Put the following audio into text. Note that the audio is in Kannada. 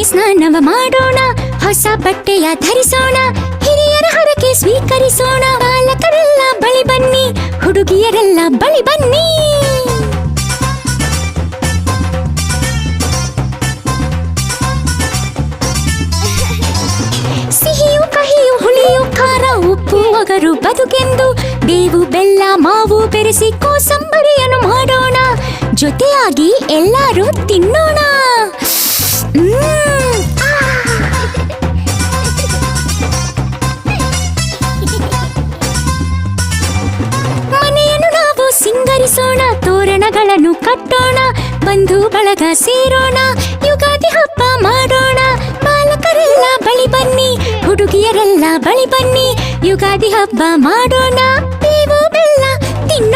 ಸ್ನಾನವ ಮಾಡೋಣ, ಹೊಸ ಬಟ್ಟೆಯ ಧರಿಸೋಣ, ಹಿರಿಯರ ಹರಕೆ ಸ್ವೀಕರಿಸೋಣ. ಬಾಲಕರೆಲ್ಲ ಬಳಿ ಬನ್ನಿ, ಹುಡುಗಿಯರೆಲ್ಲ ಬಳಿ ಬನ್ನಿ. ಸಿಹಿಯು ಕಹಿಯು ಹುಳಿಯು ಖಾರ ಉಪ್ಪು ಒಗರು ಬದುಕೆಂದು ಬೇವು ಬೆಲ್ಲ ಮಾವು ಬೆರೆಸಿ ಕೋಸಂಬರಿಯನ್ನು ಮಾಡೋಣ. ಜೊತೆಯಾಗಿ ಎಲ್ಲರೂ ತಿನ್ನೋಣ. ಮನೆಯನ್ನು ನಾವು ಸಿಂಗರಿಸೋಣ, ತೋರಣಗಳನ್ನು ಕಟ್ಟೋಣ, ಬಂಧು ಬಳಗ ಸೇರೋಣ, ಯುಗಾದಿ ಹಬ್ಬ ಮಾಡೋಣ. ಬಾಲಕರೆಲ್ಲ ಬಳಿ ಬನ್ನಿ, ಹುಡುಗಿಯರೆಲ್ಲ ಬಳಿ ಬನ್ನಿ, ಯುಗಾದಿ ಹಬ್ಬ ಮಾಡೋಣ.